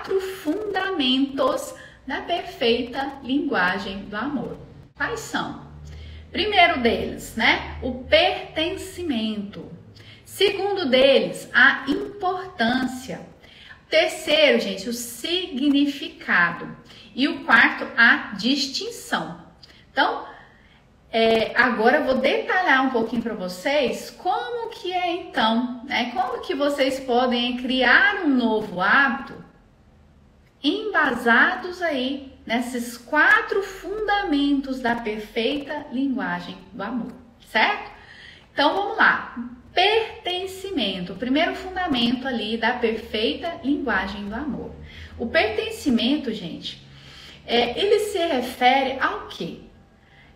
4 fundamentos da perfeita linguagem do amor. Quais são? Primeiro deles, né? O pertencimento. Segundo deles, a importância. Terceiro, gente, o significado. E o quarto, a distinção. Então, agora eu vou detalhar um pouquinho para vocês como que é então, né? Como que vocês podem criar um novo hábito embasados aí nesses 4 fundamentos da perfeita linguagem do amor, certo? Então, vamos lá. Pertencimento, o primeiro fundamento ali da perfeita linguagem do amor. O pertencimento, gente, ele se refere ao quê?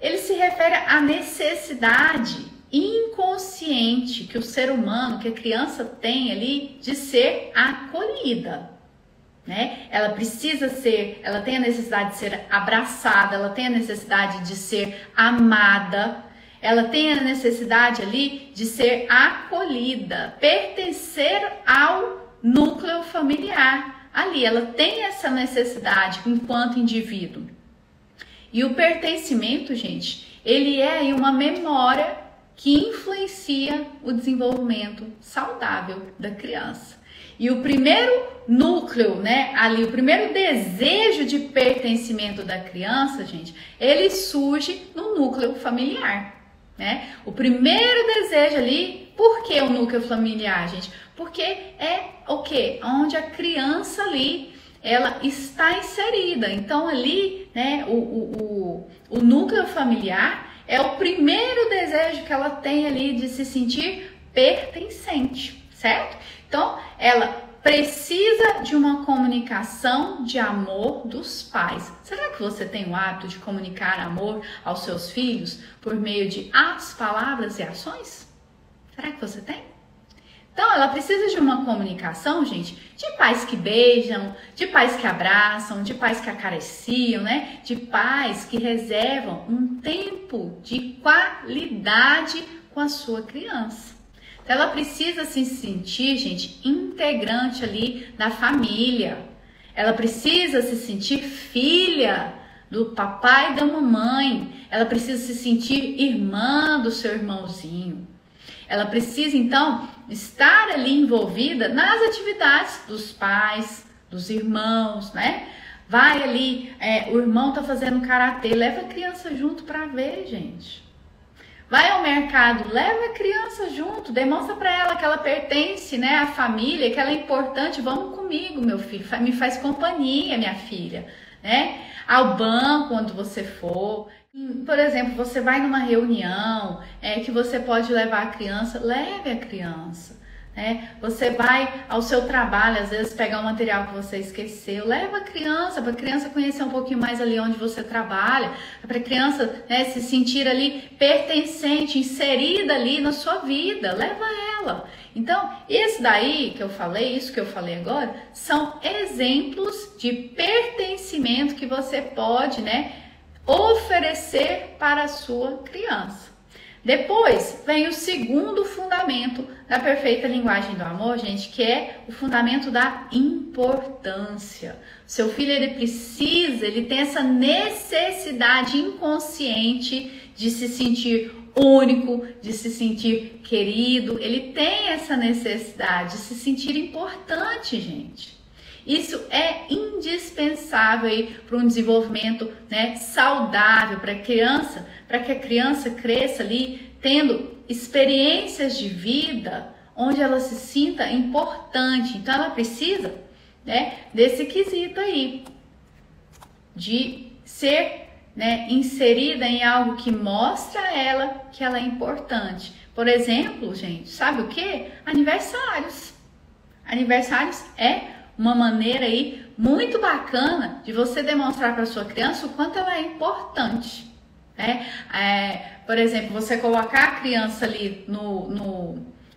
Ele se refere à necessidade inconsciente que o ser humano, que a criança tem ali de ser acolhida, né? Ela precisa ser, ela tem a necessidade de ser abraçada, ela tem a necessidade de ser amada, ela tem a necessidade ali de ser acolhida, pertencer ao núcleo familiar. Ali, ela tem essa necessidade enquanto indivíduo. E o pertencimento, gente, ele é uma memória que influencia o desenvolvimento saudável da criança. E o primeiro núcleo, né, ali, o primeiro desejo de pertencimento da criança, gente, ele surge no núcleo familiar, né? O primeiro desejo ali, por que o núcleo familiar, gente? Porque é o quê? Onde a criança ali, ela está inserida. Então ali, né, o núcleo familiar é o primeiro desejo que ela tem ali de se sentir pertencente, certo? Então, ela precisa de uma comunicação de amor dos pais. Será que você tem o hábito de comunicar amor aos seus filhos por meio de atos, palavras e ações? Será que você tem? Então, ela precisa de uma comunicação, gente, de pais que beijam, de pais que abraçam, de pais que acariciam, né? De pais que reservam um tempo de qualidade com a sua criança. Então, ela precisa se sentir, gente, integrante ali da família. Ela precisa se sentir filha do papai e da mamãe. Ela precisa se sentir irmã do seu irmãozinho. Ela precisa, então, estar ali envolvida nas atividades dos pais, dos irmãos, né? Vai ali, o irmão tá fazendo karatê, leva a criança junto para ver, gente. Vai ao mercado, leva a criança junto, demonstra para ela que ela pertence, né, à família, que ela é importante. Vamos comigo, meu filho, me faz companhia, minha filha, né? Ao banco, quando você for. Por exemplo, você vai numa reunião que você pode levar a criança, leve a criança, né? Você vai ao seu trabalho, às vezes pegar um material que você esqueceu, leva a criança, para a criança conhecer um pouquinho mais ali onde você trabalha, para a criança, né, se sentir ali pertencente, inserida ali na sua vida, leva ela. Então, isso daí que eu falei, isso que eu falei agora, são exemplos de pertencimento que você pode, né, oferecer para a sua criança. Depois vem o segundo fundamento da perfeita linguagem do amor, gente, que é o fundamento da importância. Seu filho, ele tem essa necessidade inconsciente de se sentir único, de se sentir querido. Ele tem essa necessidade de se sentir importante, gente. Isso é indispensável para um desenvolvimento, né, saudável para que a criança cresça ali tendo experiências de vida onde ela se sinta importante. Então ela precisa, né, desse quesito aí de ser, né, inserida em algo que mostra a ela que ela é importante. Por exemplo, gente, sabe o que? Aniversários. Aniversários é uma maneira aí muito bacana de você demonstrar para sua criança o quanto ela é importante, né? Por exemplo, você colocar a criança ali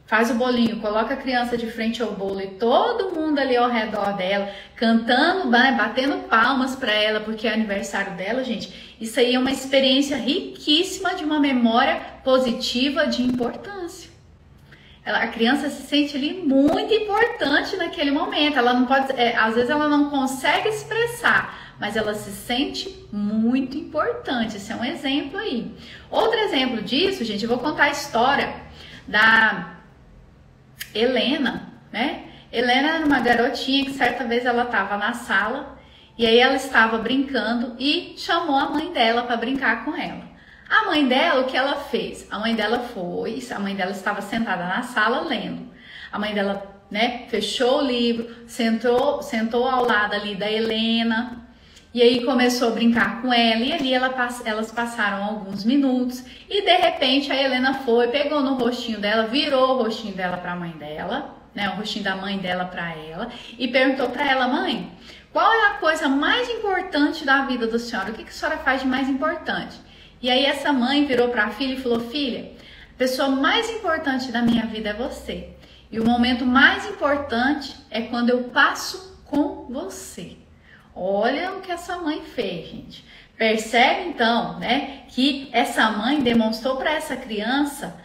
faz o bolinho, coloca a criança de frente ao bolo e todo mundo ali ao redor dela, cantando, né, batendo palmas para ela, porque é aniversário dela, gente. Isso aí é uma experiência riquíssima de uma memória positiva de importância. a criança se sente ali muito importante naquele momento. Ela não pode, às vezes ela não consegue expressar, mas ela se sente muito importante. Esse é um exemplo aí. Outro exemplo disso, gente, eu vou contar a história da Helena, né? Helena era uma garotinha que certa vez ela estava na sala e aí ela estava brincando e chamou a mãe dela para brincar com ela. A mãe dela, o que ela fez? A mãe dela estava sentada na sala lendo. A mãe dela, né, fechou o livro, sentou ao lado ali da Helena e aí começou a brincar com ela e ali elas passaram alguns minutos e de repente a Helena pegou no rostinho dela, virou o rostinho dela para a mãe dela, né, o rostinho da mãe dela para ela e perguntou para ela: mãe, qual é a coisa mais importante da vida da senhora? O que a senhora faz de mais importante? E aí essa mãe virou para a filha e falou: filha, a pessoa mais importante da minha vida é você. E o momento mais importante é quando eu passo com você. Olha o que essa mãe fez, gente. Percebe então, né, que essa mãe demonstrou para essa criança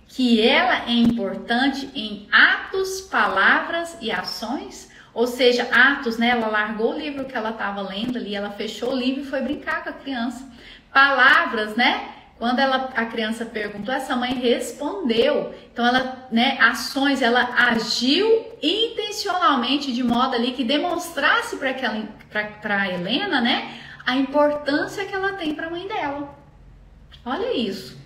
que ela é importante em atos, palavras e ações. Ou seja, atos, né? Ela largou o livro que ela estava lendo ali, ela fechou o livro e foi brincar com a criança. Palavras, né? Quando a criança perguntou, essa mãe respondeu. Então, ela, né? Ações, ela agiu intencionalmente de modo ali que demonstrasse para a Helena, né? A importância que ela tem para a mãe dela. Olha isso.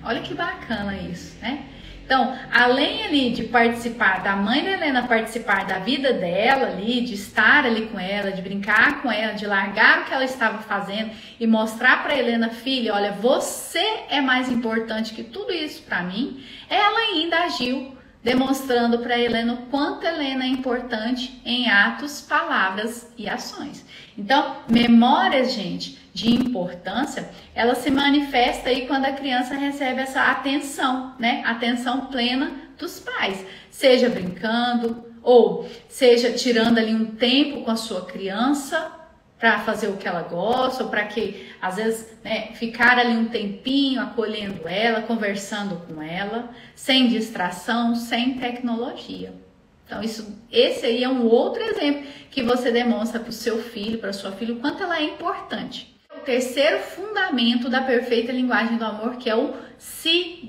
Olha que bacana isso, né? Então, além ali de participar, da mãe da Helena participar da vida dela ali, de estar ali com ela, de brincar com ela, de largar o que ela estava fazendo e mostrar para Helena: filha, olha, você é mais importante que tudo isso para mim, ela ainda agiu demonstrando para Helena o quanto Helena é importante em atos, palavras e ações. Então, memórias, gente, de importância, ela se manifesta aí quando a criança recebe essa atenção, né? Atenção plena dos pais, seja brincando ou seja tirando ali um tempo com a sua criança para fazer o que ela gosta, ou para que, às vezes, né, ficar ali um tempinho acolhendo ela, conversando com ela, sem distração, sem tecnologia. Então, esse aí é um outro exemplo que você demonstra para o seu filho, para a sua filha, o quanto ela é importante. O terceiro fundamento da perfeita linguagem do amor, que é o significado,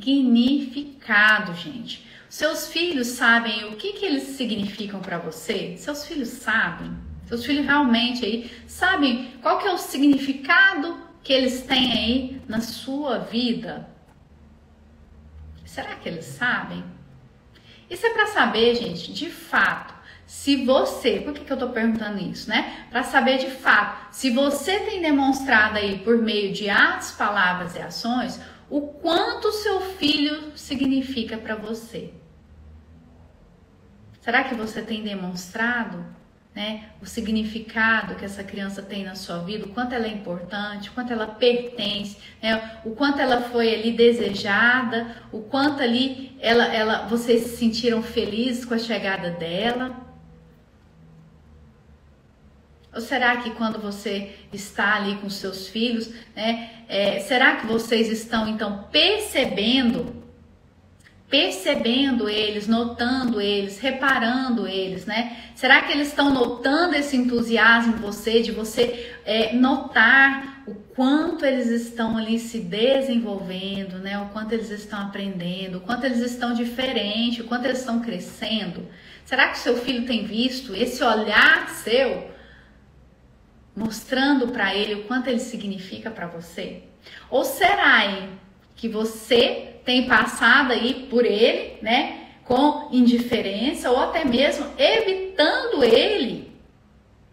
gente. Seus filhos sabem o que eles significam para você? Seus filhos sabem? Seus filhos realmente aí sabem qual que é o significado que eles têm aí na sua vida? Será que eles sabem? Isso é para saber, gente, de fato, se você... Por que eu tô perguntando isso, né? Para saber de fato, se você tem demonstrado aí por meio de atos, palavras e ações, o quanto o seu filho significa para você. Será que você tem demonstrado, né, o significado que essa criança tem na sua vida, o quanto ela é importante, o quanto ela pertence, né, o quanto ela foi ali desejada, o quanto ali vocês se sentiram felizes com a chegada dela? Ou será que quando você está ali com seus filhos, né, será que vocês estão então percebendo eles, notando eles, reparando eles, né? Será que eles estão notando esse entusiasmo em você, de você notar o quanto eles estão ali se desenvolvendo, né? O quanto eles estão aprendendo, o quanto eles estão diferentes, o quanto eles estão crescendo? Será que o seu filho tem visto esse olhar seu mostrando para ele o quanto ele significa para você? Ou será que você tem passado aí por ele, né, com indiferença ou até mesmo evitando ele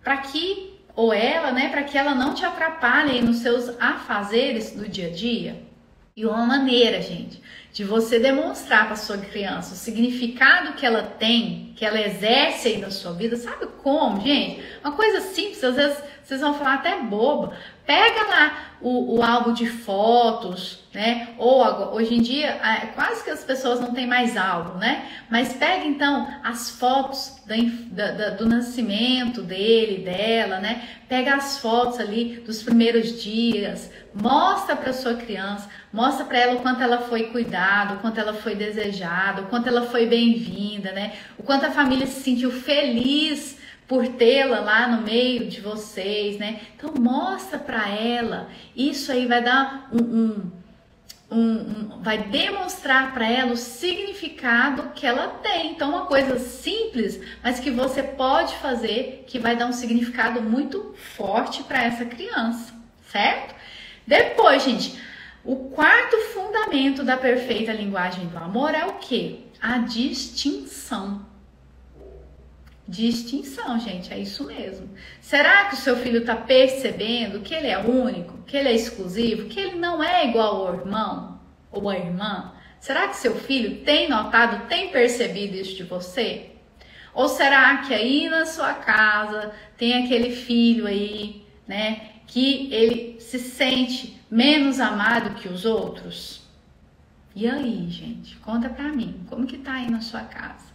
para que, ou ela, né, para que ela não te atrapalhe aí nos seus afazeres do dia a dia? E uma maneira, gente, de você demonstrar para sua criança o significado que ela tem, que ela exerce aí na sua vida, sabe como, gente? Uma coisa simples, às vezes vocês vão falar até boba. Pega lá o álbum de fotos, né? Ou hoje em dia, quase que as pessoas não têm mais álbum, né? Mas pega então as fotos do nascimento dele, dela, né? Pega as fotos ali dos primeiros dias, mostra para sua criança, mostra para ela o quanto ela foi cuidada, cuidado, o quanto ela foi desejada, o quanto ela foi bem-vinda, né? O quanto a família se sentiu feliz por tê-la lá no meio de vocês, né? Então mostra para ela, isso aí vai dar vai demonstrar para ela o significado que ela tem. Então uma coisa simples, mas que você pode fazer, que vai dar um significado muito forte para essa criança, certo? Depois, gente, o quarto fundamento da perfeita linguagem do amor é o quê? A distinção. Distinção, gente, é isso mesmo. Será que o seu filho está percebendo que ele é único, que ele é exclusivo, que ele não é igual ao irmão ou à irmã? Será que seu filho tem notado, tem percebido isso de você? Ou será que aí na sua casa tem aquele filho aí, né, que ele se sente menos amado que os outros? E aí, gente, conta pra mim, como que tá aí na sua casa?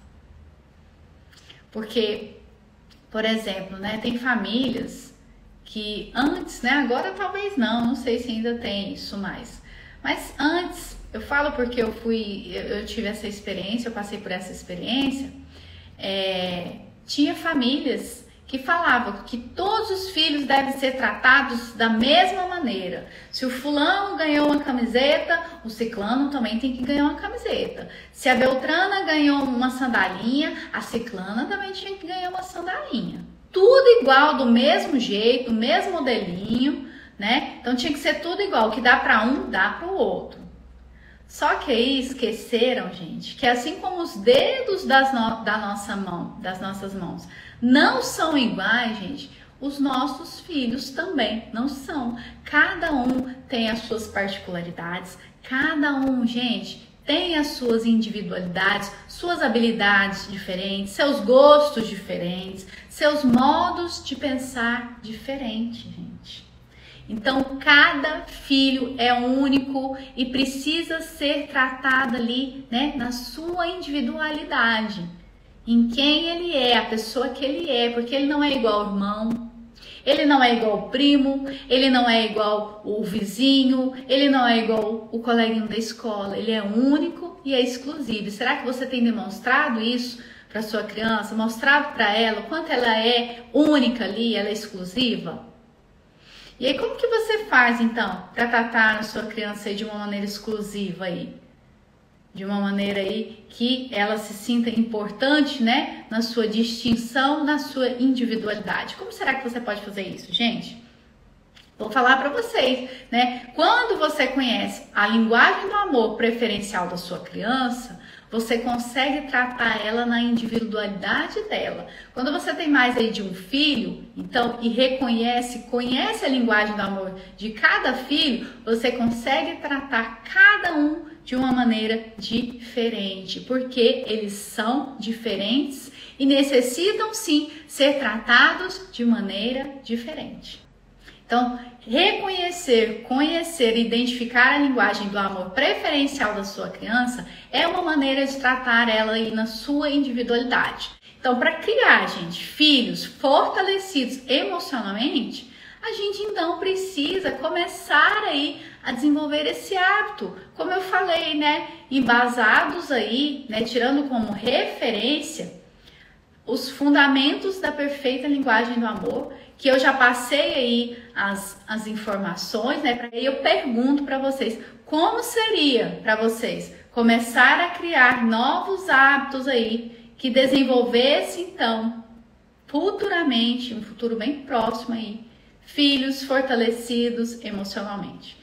Porque, por exemplo, né, tem famílias que antes, né, agora talvez não sei se ainda tem isso mais, mas antes, eu falo porque eu tive essa experiência, eu passei por essa experiência, tinha famílias que falavam que todos os filhos devem ser tratados da mesma maneira. Se o fulano ganhou uma camiseta, o ciclano também tem que ganhar uma camiseta. Se a Beltrana ganhou uma sandalinha, a ciclana também tinha que ganhar uma sandalinha. Tudo igual, do mesmo jeito, do mesmo modelinho, né? Então tinha que ser tudo igual, o que dá para um, dá para o outro. Só que aí esqueceram, gente, que assim como os dedos das nossas mãos não são iguais, gente, os nossos filhos também não são. Cada um tem as suas particularidades, cada um, gente, tem as suas individualidades, suas habilidades diferentes, seus gostos diferentes, seus modos de pensar diferentes, gente. Então, cada filho é único e precisa ser tratado ali, né, na sua individualidade, em quem ele é, a pessoa que ele é, porque ele não é igual ao irmão, ele não é igual ao primo, ele não é igual o vizinho, ele não é igual o coleguinha da escola, ele é único e é exclusivo. Será que você tem demonstrado isso para sua criança, mostrado para ela o quanto ela é única ali, ela é exclusiva? E aí, como que você faz, então, para tratar a sua criança aí de uma maneira exclusiva aí? De uma maneira aí que ela se sinta importante, né? Na sua distinção, na sua individualidade. Como será que você pode fazer isso, gente? Vou falar para vocês, né? Quando você conhece a linguagem do amor preferencial da sua criança, você consegue tratar ela na individualidade dela. Quando você tem mais aí de um filho, então, e conhece a linguagem do amor de cada filho, você consegue tratar cada um de uma maneira diferente, porque eles são diferentes e necessitam sim ser tratados de maneira diferente. Então, reconhecer, conhecer e identificar a linguagem do amor preferencial da sua criança é uma maneira de tratar ela aí na sua individualidade. Então, para criar, gente, filhos fortalecidos emocionalmente, a gente então precisa começar aí a desenvolver esse hábito, como eu falei, né, embasados aí, né, tirando como referência os fundamentos da perfeita linguagem do amor, que eu já passei aí as informações, né? Aí eu pergunto para vocês, como seria para vocês começar a criar novos hábitos aí que desenvolvesse então futuramente, um futuro bem próximo aí, filhos fortalecidos emocionalmente.